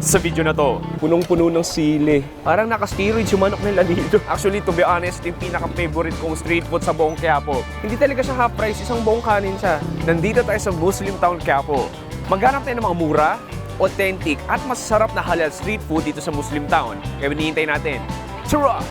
sa video na to. Punong-puno ng sili. Parang naka-steroids yung manok nila dito. Actually, to be honest, yung pinaka-favorite kong street food sa buong Quiapo. Hindi talaga siya half price, isang buong kanin siya. Nandito tayo sa Muslim Town, Quiapo. Maghanap tayo ng mga mura, authentic, at masarap na halal street food dito sa Muslim Town. Kaya hinihintay natin. Tara!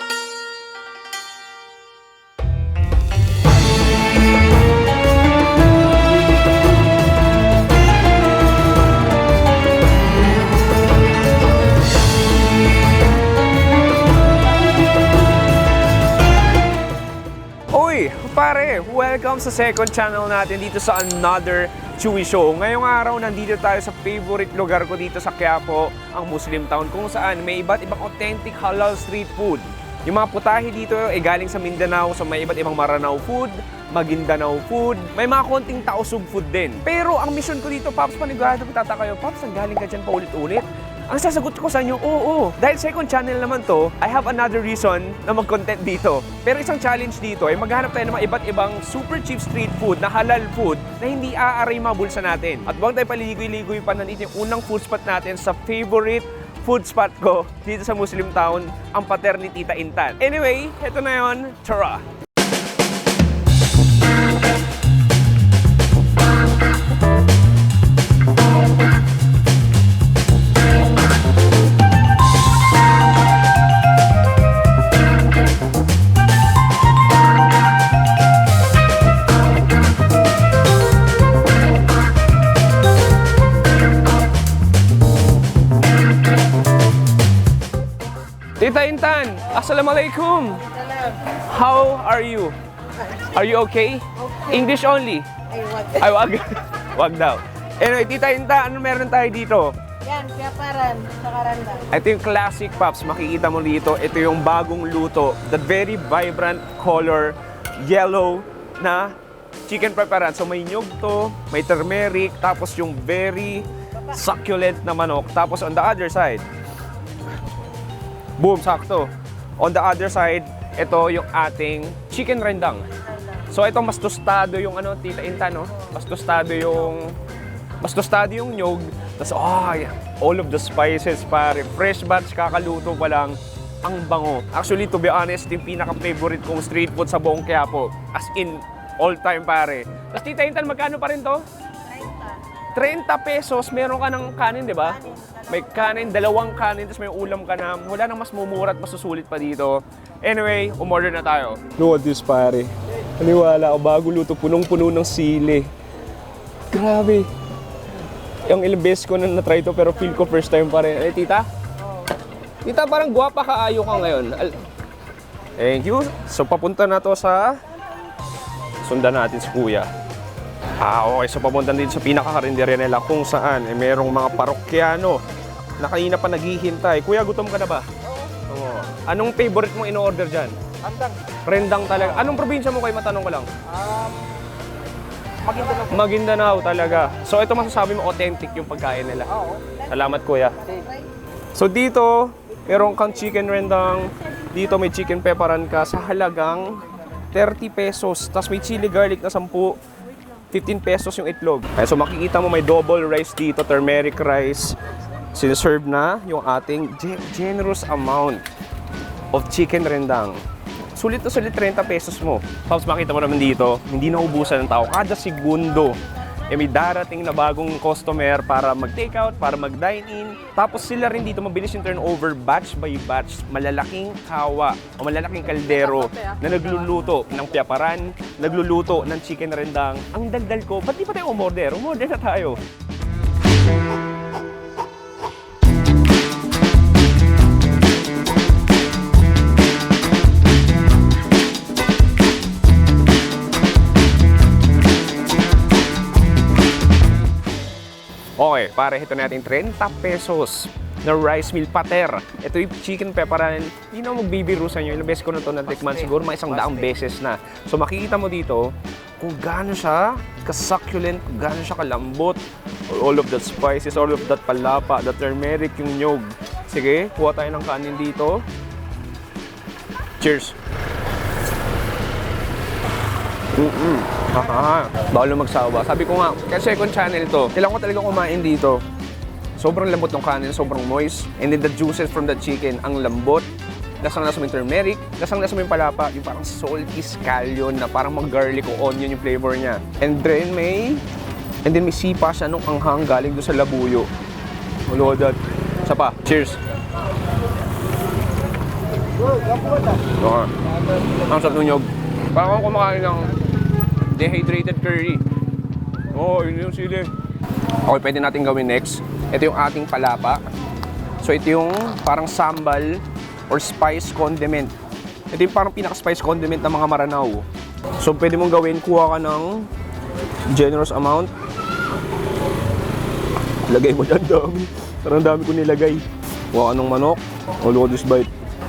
Pare, welcome sa second channel natin dito sa Another Chewy Show. Ngayong araw, nandito tayo sa favorite lugar ko dito sa Quiapo, ang Muslim Town, kung saan may iba't ibang authentic halal street food. Yung mga putahe dito ay galing sa Mindanao, so may iba't ibang Maranao food, Maguindanao food, may mga konting Tausug food din. Pero ang mission ko dito, Pops, panigurado magtataka kayo, Pops, ang galing ka dyan paulit-ulit? Ang sasagot ko sa inyo, oo. Dahil second channel naman to, I have another reason na mag-content dito. Pero isang challenge dito ay maghanap tayo ng mga iba't ibang super cheap street food na halal food na hindi aaray mga bulsa natin. At huwag tayo paligoy-ligoy pa, nandito yung unang food spot natin sa favorite food spot ko dito sa Muslim Town, ang pater ni Tita Intan. Anyway, heto na yun. Tara! Tita Intan, assalamualaikum. How are you? Are you okay? English only? Ay, wag. Wag daw. Anyway, Tita Intan, ano meron tayo dito? Yan, piyaparan sa karanda. Ito yung classic, Pops. Makikita mo dito. Ito yung bagong luto. The very vibrant color, yellow na chicken preparan. So may nyug to, may turmeric, tapos yung very succulent na manok. Tapos on the other side, boom, sakto. On the other side, ito yung ating chicken rendang. So ito mas tostado yung ano, Tita Intan, no? Mas tostado yung nyog. Tapos all of the spices, pare. Fresh batch, kakaluto pa lang. Ang bango. Actually, to be honest, yung pinaka-favorite kong street food sa buong Quiapo. As in, all time, pare. Tapos Tita Intan, magkano pa rin to? 30 pesos, meron ka ng kanin, di ba? May kanin, dalawang kanin, tapos may ulam ka na. Wala nang mas mumura at mas susulit pa dito. Anyway, umorder na tayo. Look at this, pare. Naniwala ako, bago luto, punong-puno ng sili. Grabe. Yung ilang beses ko na na-try to, pero feel ko first time pa rin. Eh, Tita? Tita, parang guwapa kaayo ka ngayon. Thank you. So, papunta na to sa... Sundan natin si Kuya. Okay. So, papunta dito sa pinaka-karinderya nila kung saan merong mga parokyano na kanina pa naghihintay. Kuya, gutom ka na ba? Oo. Anong favorite mong in-order dyan? Rendang. Rendang talaga. Anong probinsya mo kayo? Matanong ko lang. Maguindanao. Maguindanao talaga. So, ito masasabi mo authentic yung pagkain nila. Oo. Salamat, Kuya. So, dito, meron kang chicken rendang. Dito may chicken pepperan ka sa halagang 30 pesos. Tapos may chili garlic na 10. 15 pesos yung itlog. So makikita mo may double rice dito, turmeric rice. Sinaserve na yung ating generous amount of chicken rendang. Sulit na sulit 30 pesos mo. Tapos makita mo naman dito, hindi naubusan ng tao. Kada segundo, may darating na bagong customer para mag-take out, para mag-dine-in. Tapos sila rin dito, mabilis yung turnover batch by batch. Malalaking kawa o malalaking kaldero na nagluluto ng piyaparan, nagluluto ng chicken rendang. Ang daldal ko, ba't di pa tayo umorder? Umorder na tayo. Okay, pare, ito natin 30 pesos na rice meal pater. Ito yung chicken pepperan. Hindi na magbibiro sa inyo. Ilang beses ko na ito natikman. Siguro mga 100 beses na. So makikita mo dito kung gaano siya ka-succulent, kung gaano siya kalambot. All of that spices, all of that palapa, the turmeric, yung nyog. Sige, kuha tayo ng kanin dito. Cheers! Bawal magsawa. Sabi ko nga, kaya second channel to. Kailangan ko talaga kumain dito. Sobrang lambot ng kanin, sobrang moist. And then the juices from the chicken, ang lambot. Lasang-lasa mo yung turmeric, lasang-lasa mo yung palapa, yung parang salty scallion na parang mag-garlic o onion yung flavor niya. And then may sipa siya nung anghang galing doon sa labuyo. Look at that. Isa pa. Cheers. Okay. Ang sarap ng nyog. Parang ako kumakain ng dehydrated curry. Oo, yun yung sili. Okay, pwede natin gawin next. Ito yung ating palapa. So ito yung parang sambal or spice condiment. Ito yung parang pinaka-spice condiment ng mga Maranao. So pwede mong gawin, kuha ka ng generous amount. Lagay mo dyan, dami. Parang dami ko nilagay. Kuha ka ng manok. Oh, look at this bite.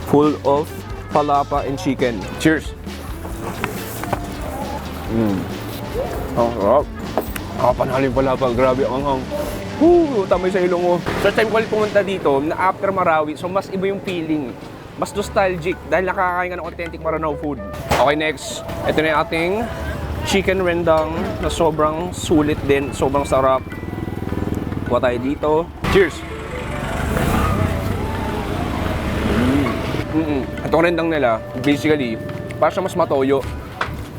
Full of palapa and chicken. Cheers! Ang sarap. Nakapanhalin palapa. Grabe ang anghang. Tamay sa ilong mo. First time ko ulit pumunta dito, na after Marawi, so mas iba yung feeling. Mas nostalgic dahil nakakain ka ng authentic Maranao food. Okay, next. Ito na yung ating chicken rendang na sobrang sulit din, sobrang sarap. Kuha tayo dito. Cheers! Itong rendang nila, basically, para siya mas matoyo.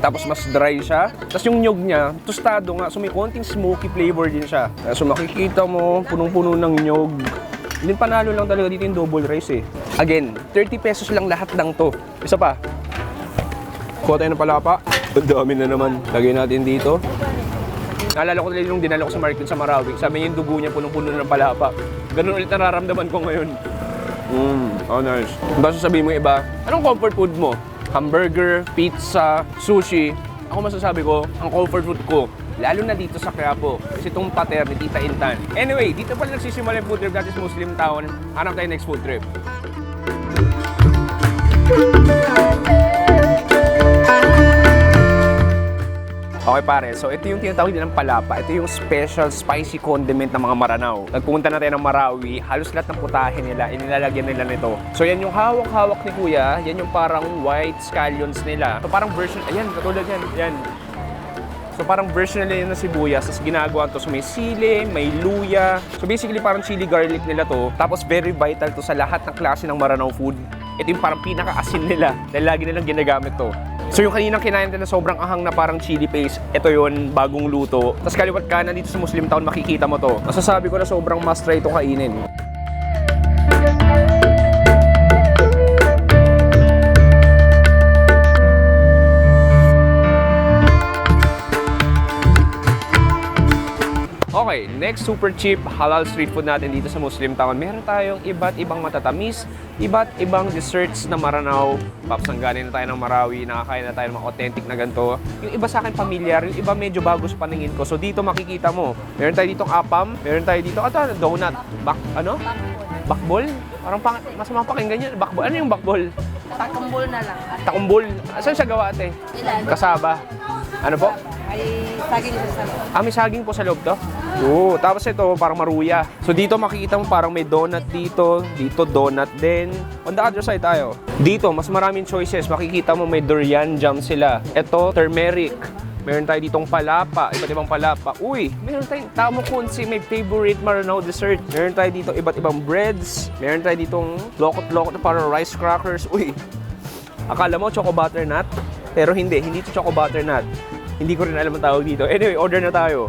Tapos mas dry siya. Tapos yung nyog niya, tostado nga. So may konting smoky flavor din siya. So makikita mo, punong-puno ng nyog. Hindi panalo lang talaga dito yung double rice eh. Again, 30 pesos lang lahat ng to. Isa pa. Kuha tayo ng palapa. Ang dami na naman. Lagay natin dito. Naalala ko talaga yung dinala ko sa market sa Marawi. Sabi niya yung dugo niya punong-puno ng palapa. Ganun ulit nararamdaman ko ngayon. Oh nice. Basta sabihin mo iba, anong comfort food mo? Hamburger, pizza, sushi. Ako masasabi ko, ang comfort food ko, lalo na dito sa Quiapo, kasi itong pater ni Tita Intan. Anyway, dito pala nagsisimula yung food trip natin sa Muslim Town. Hanap tayo next food trip. Okay pare, so ito yung tinatawag din ng palapa. Ito yung special spicy condiment ng mga Maranao. Nagpumunta na tayo ng Marawi, halos lahat ng putahe nila, inilalagyan nila nito. So yan yung hawak-hawak ni Kuya, yan yung parang white scallions nila. So parang version, ayan, katulad yan, yan. So parang version nila yun ng sibuyas, tapos ginagawa to. So may sili, may luya. So basically parang chili garlic nila to. Tapos very vital to sa lahat ng klase ng Maranao food. Ito yung parang pinaka-asin nila, dahil lagi nilang ginagamit to. So yung kaninang kinain natin na sobrang ahang na parang chili paste, ito yun, bagong luto. Tapos kaliwat kanan dito sa Muslim Town, makikita mo to. Masasabi ko na sobrang must try ito kainin. Okay, next super cheap halal street food natin dito sa Muslim Town. Meron tayong iba't ibang matatamis, iba't ibang desserts na Maranao. Papsangganin na tayo ng Marawi, nakakain na tayo ng mga authentic na ganito. Yung iba sa akin familiar, yung iba medyo bago sa paningin ko. So dito makikita mo, meron tayo ditong apam, meron tayo dito, donut, bakbol? Parang masamang pakinggan yun, bakbol. Ano yung bakbol? Takumbol na lang. Takumbol. Saan siya gawa ate? Ilan? Kasaba. Ano po? Ay, saging sa sarap. May saging po sa loob to? Oo, tapos ito parang maruya. So dito makikita mo parang may donut dito, dito donut din. On the other side tayo. Dito, mas maraming choices. Makikita mo may durian jam sila. Ito, turmeric. Meron tayo ditong palapa, iba't ibang palapa. Uy, meron tayong tamo kunsi, may favorite Maranao dessert. Meron tayo dito iba't ibang breads. Meron tayo ditong lokot-lokot na parang rice crackers. Uy, akala mo choco butternut? Pero hindi ito choco butternut. Hindi ko rin alam ang tawag dito. Anyway, order na tayo.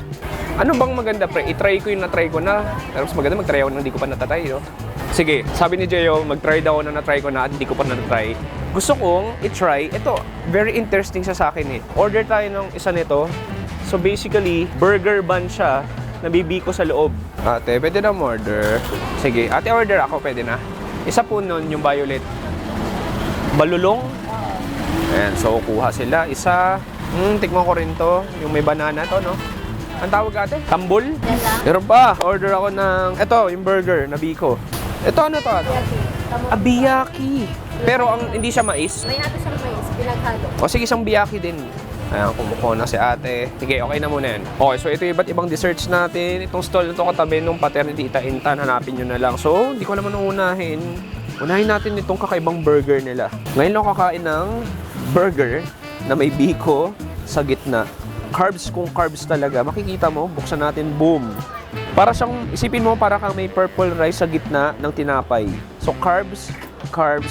Ano bang maganda pre? I-try ko yung na-try ko na. Pero mas maganda mag-try ako na hindi ko pa natatry, no? Sige, sabi ni Jeyo, mag-try daw na na-try ko na at hindi ko pa na-try. Gusto kong i-try. Ito, very interesting siya sa akin eh. Order tayo ng isa nito. So basically, burger bun siya na bibiko sa loob. Ate, pwede na order. Sige, ate order ako, pwede na. Isa po nun yung violet. Balulong. Ayan, so kuha sila. Isa. Tikman ko rin to. Yung may banana to, no? Ang tawag ate? Tambol? Meron pa. Order ako ng, ito, yung burger na biko. Ito, ano to? Biyaki. Pero hindi siya mais. May hato siyang mais, pinaghalo. O sige, isang biyaki din. Ayan, kumukuha na si ate. Sige, okay na muna yan. Okay, so ito yung iba't ibang desserts natin. Itong stall na ito katabi nung pater ni Tita Intan. Hanapin nyo na lang. So, hindi ko naman unahin. Unahin natin itong kakaibang burger nila. Ngayon lang kakain ng burger na may biko sa gitna. Carbs kung carbs talaga. Makikita mo, buksan natin, boom. Para siyang, isipin mo, para kang may purple rice sa gitna ng tinapay. So carbs,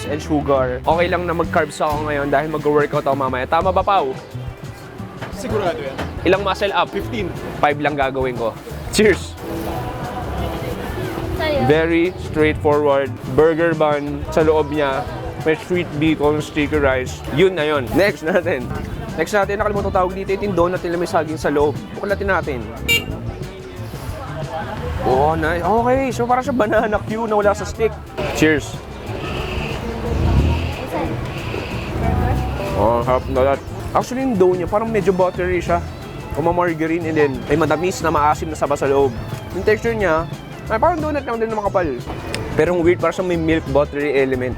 and sugar. Okay lang na mag-carbs ako ngayon dahil mag-workout ako mamaya. Tama ba, Pao? Sigurado yan. Ilang muscle up? 15. 5 lang gagawin ko. Cheers! Sa'yo. Very straightforward. Burger bun sa loob niya. May sweet bacon, sticky rice. Yun na yun. Next natin. Nakalimutan tawag dito. Ito yung donut nila may saging sa loob. Buklatin natin. Oh, nice. Okay, so parang siya banana Q na wala sa stick. Cheers! Oh, harap na lahat. Actually, yung dough niya, parang medyo buttery siya. Margarine and then may matamis na maasim na saba sa loob. Yung texture niya, ay parang donut lang din na makapal. Pero yung weird, parang siyang may milk buttery element.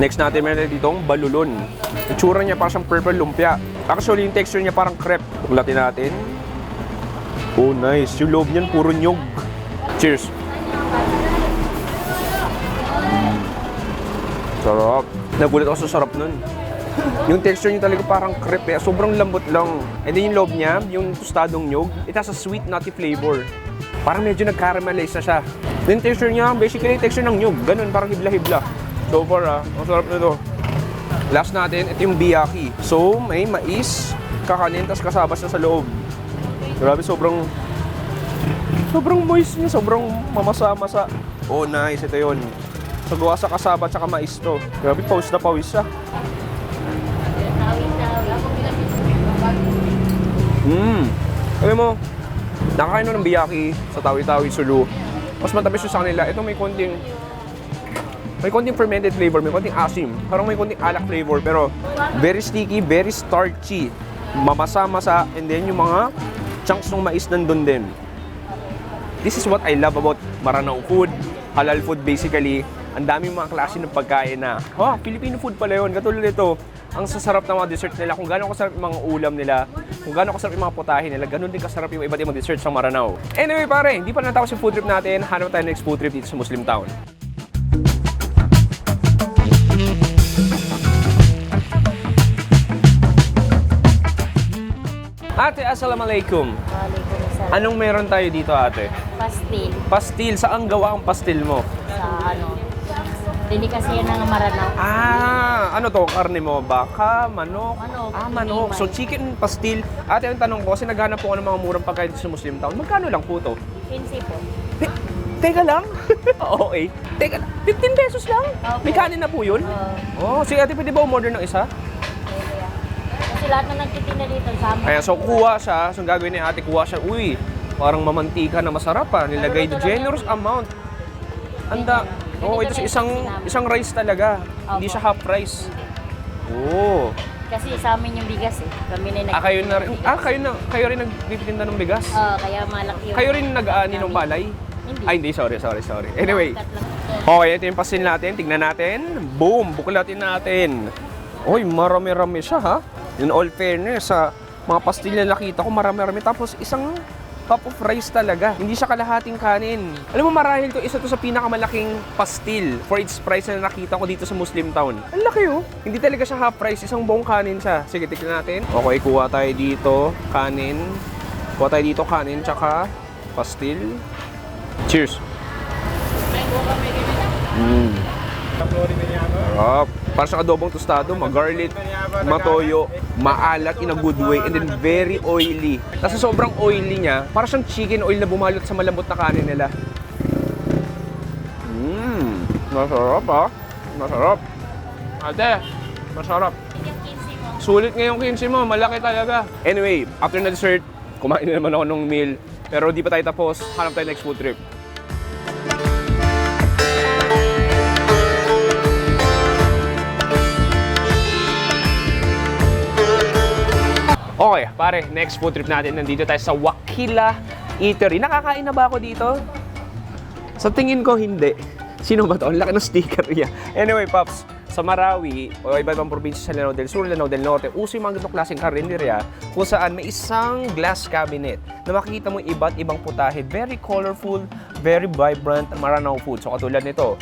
Next natin, meron ditong balulon. Yung tsura niya parang siyang purple lumpia. Actually, yung texture niya parang crepe. Ulatin natin. Oh, nice. Yung loob niyan, puro nyog. Cheers. Sarap. Nagulat ako sa sarap nun. Yung texture niya talaga parang crepe eh. Sobrang lambot lang. And then yung loob niya, yung tostadong nyog, it has a sweet nutty flavor. Parang medyo nag-caramelize na siya. Then texture niya, basically texture ng nyog. Ganun, parang hibla-hibla. So far ang sarap na to. Last natin, ito yung biyaki. So, may mais, kakanin, tas kasabas na sa loob. Grabe, sobrang moist niya, sobrang mamasa-masa. Oh, nice. Ito yun. So, gawa sa kasaba at mais to. Grabe, pawis na pawis siya. Alam mo, nakakain ng biyaki sa Tawi-Tawi, Sulu. Mas matamis yung sa kanila. Ito may konting fermented flavor, may konting asim. Parang may konting alak flavor, pero very sticky, very starchy. Mamasa-masa, and then yung mga chunks ng mais nandun din. This is what I love about Maranao food, halal food basically. Ang daming mga klase ng pagkain na, Filipino food pala yun. Katulad nito, ang sasarap ng mga dessert nila, kung gaano kasarap yung mga ulam nila, kung gaano kasarap yung mga putahe nila, ganun din kasarap yung iba't ibang dessert sa Maranao. Anyway pare, hindi pa natapos yung food trip natin, hanap tayo next food trip dito sa Muslim Town. Ate, assalamualaikum. Waalaikumsalam. Anong meron tayo dito, ate? Pastil. Pastil. Saan gawa ang pastil mo? Sa Hindi kasi yan ang Maranao. Ano to? Karne mo? Baka? Manok? Manok. Manok. So, chicken pastil. Ate, ang tanong ko, kasi naghanap po ako ng mga murang pagkain dito sa Muslim Town. Magkano lang po to? 15 po. Teka lang? Okay. Teka lang. 15 pesos lang? Opo. May kanin na po yun? Sige ate, pwede ba umorder ng isa? Kasi lahat na nagtitinda dito sama. Kaya so kuha siya, so ang gagawin ni ate, kuha siya, uy, parang mamantika na masarap pa. Nilagay the generous amount. Anda. Oo, ito isang rice talaga. Hindi siya half rice. Oo. Kasi sa amin yung bigas eh. Kami na Kayo na rin. Kayo rin nagtitinda ng bigas. kaya malaki yung... Kayo rin nag-aani ng palay? Hindi. Ay, hindi. Sorry. Anyway. Okay, ito yung pastil natin. Tignan natin. Boom! Buklatin natin. Uy, marami-rami siya ha. In all fairness, sa mga pastil na nakita ko, marami-rami. Tapos isang cup of rice talaga. Hindi siya kalahating kanin. Alam mo, marahil to, isa to sa pinakamalaking pastil for its price na nakita ko dito sa Muslim Town. Ang laki oh. Hindi talaga siya half rice, isang buong kanin siya. Sige, tignan natin. Okay, kuha tayo dito, kanin. Kuha tayo dito, kanin, tsaka pastil. Cheers! Sarap. Para sa adobong tostado, magarlic, matoyo, maalat in a good way, and then very oily. Kasi sobrang oily niya, para siyang chicken oil na bumalot sa malambot na kanin nila. Masarap ha. Masarap. Ate, masarap. Sulit ngayong 15 mo, malaki talaga. Anyway, after na dessert, kumain na naman ako ng meal. Pero di pa tayo tapos, hanap tayo next food trip. Okay, pare, next food trip natin. Nandito tayo sa Wakila Eatery. Nakakain na ba ako dito? Sa tingin ko, hindi. Sino ba to? Ang laki ng sticker niya. Anyway, Pops, sa Marawi, o iba-ibang probinsya sa Lanao del Sur, Lanao del Norte, uso yung mga ganitong klaseng karinderya kung saan may isang glass cabinet na makikita mo iba't ibang putahe. Very colorful, very vibrant Maranao food. So, katulad nito,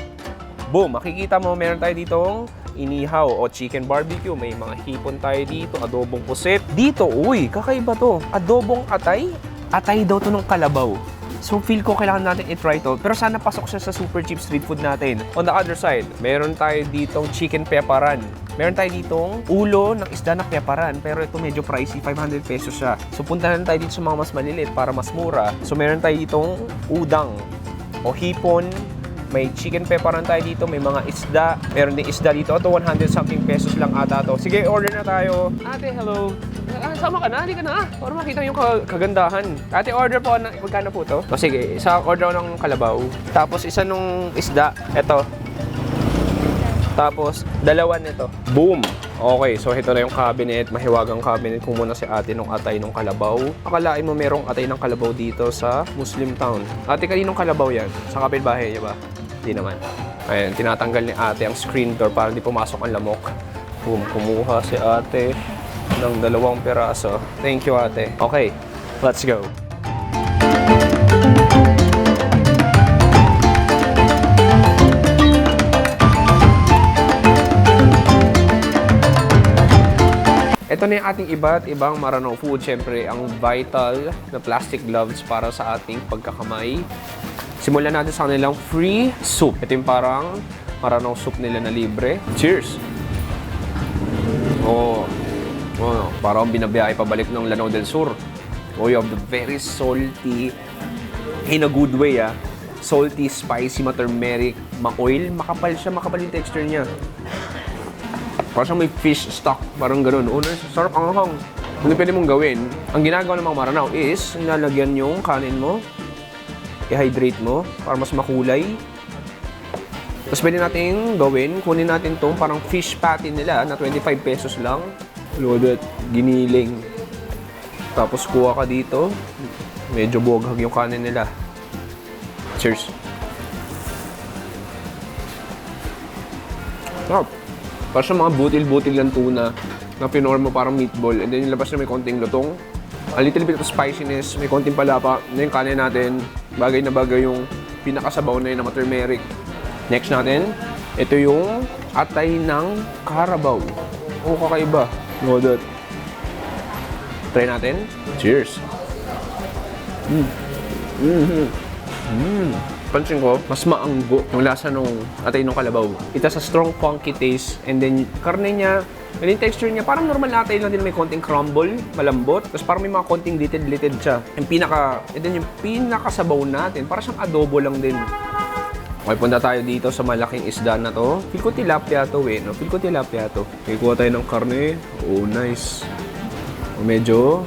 boom, makikita mo, meron tayo ditong inihaw o chicken barbecue. May mga hipon tayo dito, adobong pusit. Dito, uy, kakaiba to. Adobong atay. Atay daw to ng kalabaw. So feel ko kailangan natin i-try to. Pero sana pasok siya sa super cheap street food natin. On the other side, meron tayo ditong chicken peparan. Meron tayo ditong ulo ng isda na peparan. Pero ito medyo pricey, 500 pesos siya. So punta na tayo dito sa mga mas maliliit para mas mura. So meron tayo ditong udang o hipon. May chicken peparan tayo dito, may mga isda. Meron din isda dito. Ito 100 something pesos lang ata to. Sige, order na tayo. Ate, hello. Sama ka na, hindi ka na. Para makita yung kagandahan. Ate, order po. Magkano po to? O sige, isa order ng kalabaw. Tapos isa nung isda. Ito. Tapos dalawa nito. Boom! Okay, so ito na yung cabinet. Mahiwagang cabinet. Kung muna si ate nung atay nung kalabaw. Akalain mo merong atay ng kalabaw dito sa Muslim Town. Ate, kaninong kalabaw yan? Sa kapitbahay niya ba? Hindi naman. Ayan, tinatanggal ni ate ang screen door para hindi pumasok ang lamok. Boom, kumuha si ate ng 2 piraso. Thank you, ate. Okay, let's go. Ito na yung ating iba't ibang Maranao food. Siyempre, ang vital na plastic gloves para sa ating pagkakamay. Simulan natin sa kanilang free soup. Ito yung parang Maranao soup nila na libre. Cheers! Oh, parang binabiyahe pabalik ng Lanao del Sur. Oh, you have the very salty, in a good way salty, spicy, ma-turmeric, ma-oil. Makapal siya, makapal yung texture niya. Parang siyang may fish stock, parang ganun. Oh, nice. Sarap ang hang. Ano pwede mong gawin? Ang ginagawa ng mga Maranao is, nilalagyan yung kanin mo, i-hydrate mo para mas makulay. Tapos pwede natin gawin, kunin natin tong parang fish patty nila na 25 pesos lang. Load it, giniling. Tapos kuha ka dito, medyo buwaghag yung kanin nila. Cheers! Sarap! Parang sa mga butil-butil ng tuna na pinorm mo parang meatball and then yung labas na may konting lutong. A little bit of spiciness, may konting palapa. Na yung kanin natin, bagay na bagay yung pinakasabaw na yun na turmeric. Next natin, ito yung atay ng Carabao. Oh, kakaiba. Loaded. Try natin. Cheers! Pansin ko, mas maanggo yung lasa nung atay ng kalabaw. Ito sa strong funky taste and then karne niya, yung texture niya, parang normal na atay lang din, may konting crumble, malambot. Tapos parang may mga konting litid siya. And then yung pinakasabaw natin, parang siyang adobo lang din. Okay, punta tayo dito sa malaking isda na to. Feel ko tilapia to no? Feel ko tilapia to. Okay, kuha tayo ng karne. Oh, nice. Medyo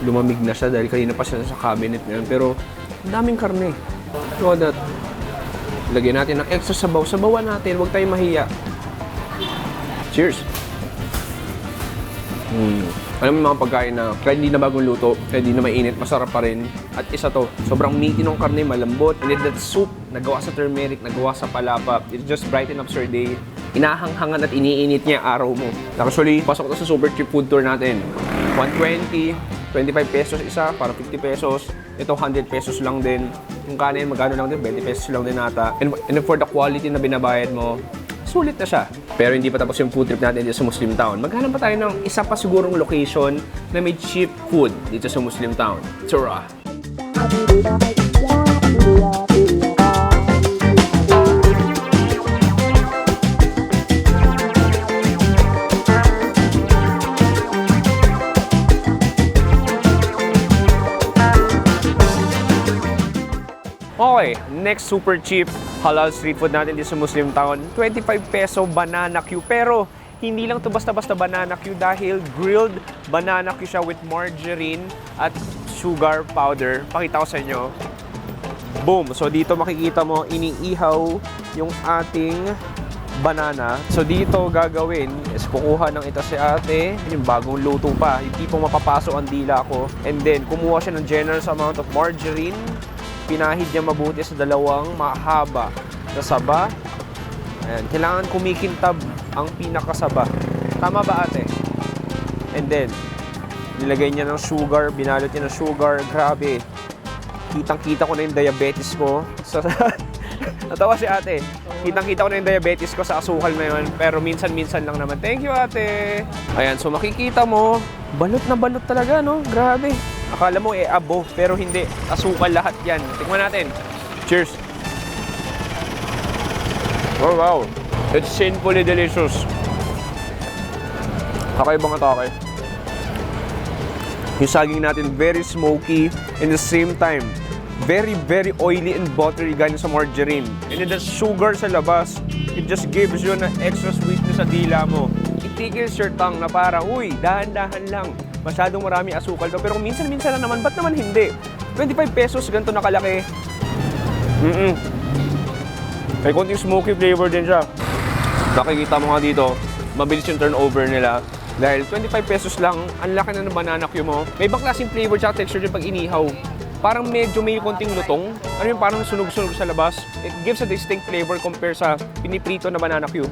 lumamig na siya dahil kanina pa siya sa cabinet ngayon. Pero, ang daming karne. So that, lagyan natin ng extra sabaw. Sabawan natin, huwag tayong mahiya. Cheers! Alam mo mga pagkain na kahit hindi na bagong luto, kahit hindi na mainit, masarap pa rin. At isa to, sobrang meaty ng karne, malambot. And then that soup, nagawa sa turmeric, nagawa sa palapa. It just brighten up your day. Inahanghangan at iniinit niya araw mo. Actually, pasok to sa super cheap food tour natin. 120, 25 pesos isa, para 50 pesos. Ito 100 pesos lang din. Yung kanin, magkano lang din, 20 pesos lang din ata. And for the quality na binabayad mo, sulit na siya. Pero hindi pa tapos yung food trip natin dito sa Muslim Town. Maghanap pa tayo ng isa pa sigurong location na may cheap food dito sa Muslim Town. Tara! Okay, next super cheap halal street food natin dito sa Muslim Town. 25 peso banana Q. Pero hindi lang to basta-basta banana Q dahil grilled banana Q siya with margarine at sugar powder. Pakita ko sa inyo. Boom! So dito makikita mo, iniihaw yung ating banana. So dito gagawin is kukuha ng ito si ate, yung bagong luto pa, yung tipong mapapaso ang dila ko. And then kumuha siya ng generous amount of margarine. Pinahid niya mabuti sa dalawang mahaba na saba. Ayan, kailangan kumikintab ang pinakasaba. Tama ba ate? And then, nilagay niya ng sugar, binalot niya ng sugar. Grabe. Kitang-kita ko na yung diabetes ko. Natawa si ate. Kitang-kita ko na yung diabetes ko sa asukal ngayon. Pero minsan-minsan lang naman. Thank you ate. Ayan, so makikita mo, balot na balot talaga, no? Grabe. Akala mo abo, pero hindi. Asukal lahat yan. Tikman natin. Cheers! Oh wow! It's sinfully delicious. Kakaibang atake. Yung saging natin, very smoky. In the same time, very, very oily and buttery galing sa margarine. And then the sugar sa labas, it just gives you na extra sweetness sa dila mo. It tickles your tongue na para, uy, dahan-dahan lang. Masyadong marami asukal to. Pero minsan-minsan lang naman, ba't naman hindi? 25 pesos, ganito nakalaki. May konting smoky flavor din siya. Nakikita mo nga dito, mabilis yung turnover nila. Dahil 25 pesos lang, ang laki na ng banana cue mo. May ibang klaseng flavor at texture din pag inihaw. Parang medyo may konting lutong. Ano yung parang sunog-sunog sa labas. It gives a distinct flavor compare sa piniprito na banana cue.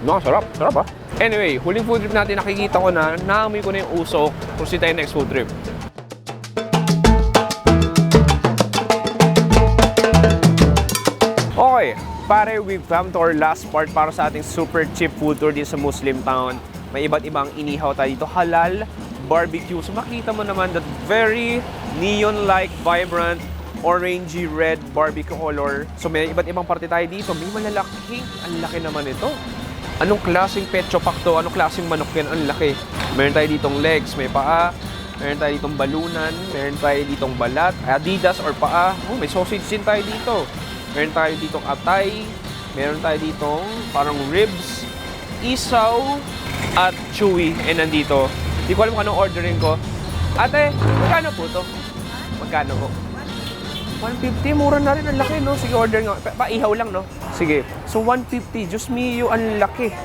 No, sarap. Sarap ah. Anyway, huling food trip natin, nakikita ko na, naamoy ko na yung usok. Proceed tayo next food trip. Okay, pare, we've come to our last part para sa ating super cheap food tour din sa Muslim town. May iba't ibang inihaw tayo dito, halal barbecue. So makita mo naman that very neon-like, vibrant, orangey red barbecue color. So may iba't ibang parte tayo dito. May malalaking, ang laki naman ito. Anong klaseng pecho pack to? Anong klaseng manok yan? Ang laki. Meron tayo ditong legs, may paa. Meron tayo ditong balunan. Meron tayo ditong balat, adidas or paa. Oh, may sausage din tayo dito. Meron tayo ditong atay. Meron tayo ditong parang ribs, isaw, at chewy. And nandito, di ko alam kung anong ordering ko. Ate, magkano po to? Magkano po? 150, mura na rin, ang laki, no? Sige, order nga. Paihaw lang, no? Sige. So, 150, Diyos mio, ang laki.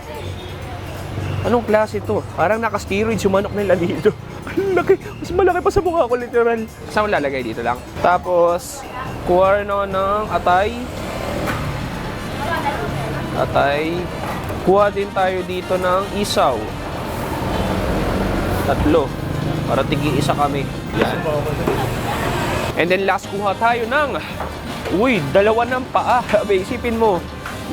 Anong klase to? Parang naka-steroids yung manok nila dito. Ang laki. Mas malaki pa sa mukha ko, literal. Saan mo lalagay dito lang? Tapos, kuha rin ako ng atay. Atay. Kuha din tayo dito ng isaw. 3. Para tigi-isa kami. Yan. And then last, kuha tayo ng, uy, 2 ng paa. Sabi, isipin mo,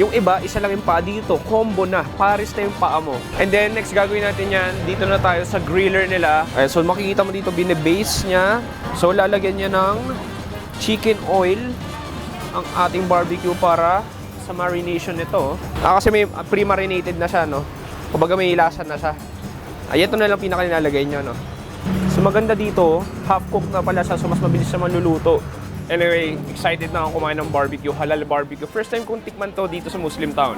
yung iba, isa lang yung paa dito. Combo na. Paris na yung paa mo. And then, next gagawin natin yan, dito na tayo sa griller nila. So, makikita mo dito, binibase niya. So, lalagyan niya ng chicken oil ang ating barbecue para sa marination nito. Kasi may pre-marinated na siya, no? Kumbaga may ilasan na siya. Ay, ito na lang pinaka-nilalagay niya, no? So maganda dito, half-cooked na pala siya, so mas mabilis siya manluluto. Anyway, excited na ako kumain ng barbecue, halal barbecue. First time kong tikman to dito sa Muslim town.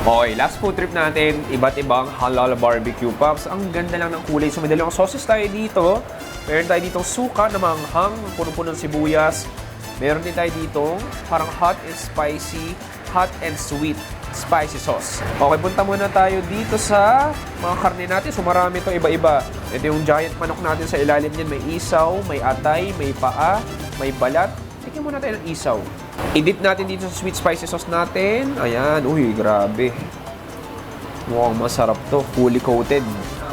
Okay, last food trip natin, iba't ibang halal barbecue puffs. Ang ganda lang ng kulay. So may dalawang sauces tayo dito. Meron tayo ditong suka na manghang, puno-puno ng sibuyas. Meron din tayo ditong parang hot and sweet spicy sauce. Okay, punta muna tayo dito sa mga karne natin. So marami ito, iba-iba. Ito yung giant manok natin sa ilalim niyan. May isaw, may atay, may paa, may balat. Tingnan muna tayo ng isaw. I-dip natin dito sa sweet spicy sauce natin. Ayan. Uy, grabe. Mukhang masarap to. Fully coated.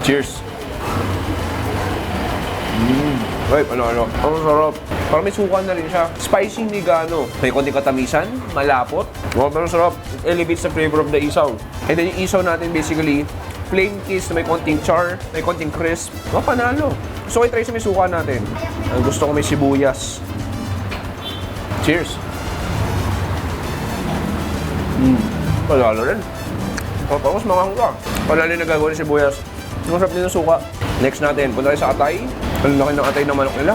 Cheers! Ay, ano. Ang sarap. Parang may suka na rin siya. Spicy ni Gano. May konting katamisan. Malapot. Wow, pero sarap. It elevates the flavor of the isaw. And then yung isaw natin basically, plain kiss na may konting char, may konting crisp. Oh, panalo. Gusto ko i-try sa may suka natin. Ang gusto ko may sibuyas. Cheers! Palalo rin. Tapos mga hangga. Palalo yung nagagawa ni sibuyas. Masarap din ng suka. Next natin, punta tayo sa atay. Ang laki ng atay na manok nila.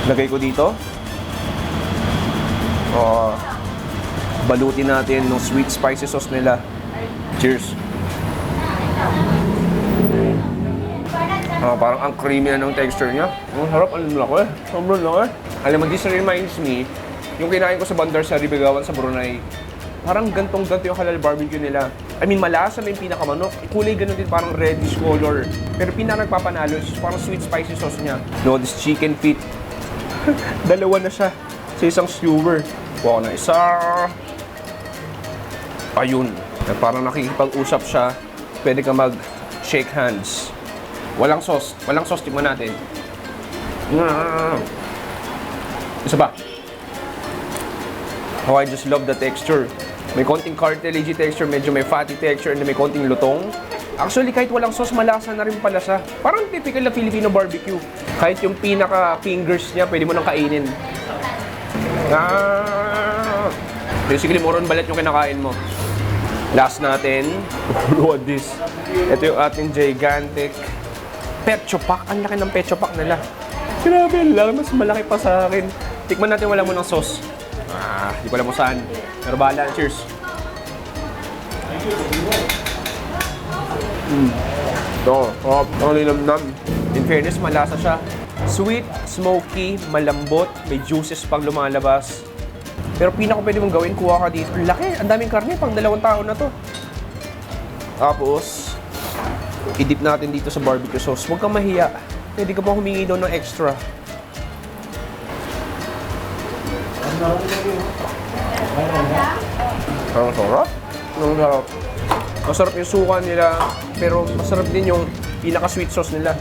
Lagay ko dito. Balutin natin ng sweet spicy sauce nila. Cheers! Parang ang creamy na ng texture niya. Ang sarap, ang laki. Sobrang laki. Alam mo, this reminds me Yung kinain ko sa Bandar sa Ribegawan sa Brunei, parang gantong-ganto yung halal barbecue nila. I mean, malasa na yung pinakamanok. Kulay ganun din, parang reddish color. Pero pinaka-nagpapanalo is parang sweet spicy sauce niya. No, this chicken feet. Dalawa na siya sa isang skewer. Kuha ko na isa. Ayun. Parang nakikipag-usap siya. Pwede ka mag-shake hands. Walang sauce. Walang sauce. Tingnan natin. Isa ba? Oh, I just love the texture. May konting cartilagey texture, medyo may fatty texture, and may konting lutong. Actually, kahit walang sauce, malasa na rin pala siya. Parang typical na Filipino barbecue. Kahit yung pinaka-fingers niya, pwede mo nang kainin. Basically, moron balat yung kinakain mo. Last natin, look at this. Ito yung ating gigantic pecho pack. Ang laki ng pecho pack nila. Grabe lang, mas malaki pa sa akin. Tikman natin, wala mo ng sauce. Di ko alam mo saan. Pero bahala, cheers. Ito, ang linamnam. In fairness, malasa siya. Sweet, smoky, malambot, may juices pang lumalabas. Pero pinaka pwede mong gawin, kuha ka dito. Ang laki, ang daming karne, pang 2 tao na to. Tapos, i-dip natin dito sa barbecue sauce. Huwag kang mahiya. Pwede ka pa humingi doon ng extra. Ang sarap. Ang sarap. Masarap yung suka nila, pero masarap din yung pinaka-sweet sauce nila.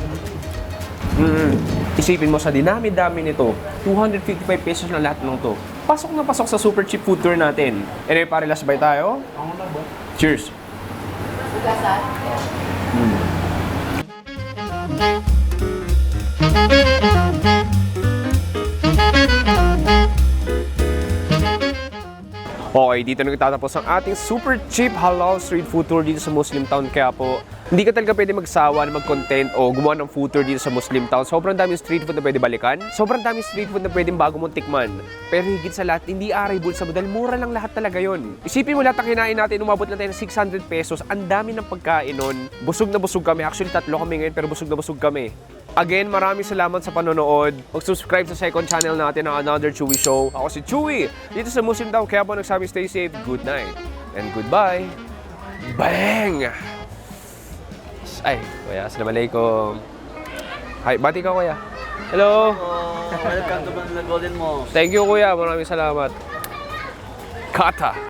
Isipin mo sa dinami-dami nito, 255 pesos na lahat ng to. Pasok na pasok sa super cheap food tour natin. Anyway, pare, last bite tayo. Cheers! Okay, dito nagtatapos ang ating super cheap halal street food tour dito sa Muslim Town. Kaya po, hindi ka talaga pwede magsawa na mag-content o gumawa ng food tour dito sa Muslim Town. Sobrang daming street food na pwede balikan. Sobrang daming street food na pwedeng bago mong tikman. Pero higit sa lahat, hindi aray bulsa mo dahil mura lang lahat talaga yon. Isipin mo lahat ang kinain natin, umabot lang tayo ng 600 pesos. Ang dami ng pagkain nun. Busog na busog kami. Actually, 3 kami ngayon pero busog na busog kami. Again, maraming salamat sa panonood. Mag-subscribe sa second channel natin ng Another Chewy Show. Ako si Chewy, dito sa Muslim Town. Kaya po nagsabi, stay safe, good night, and goodbye. Bang! Ay, kuya, assalamualaikum. Hi, bati ka, kuya. Hello. Welcome to Golden Moss. Thank you, kuya. Maraming salamat. Kata.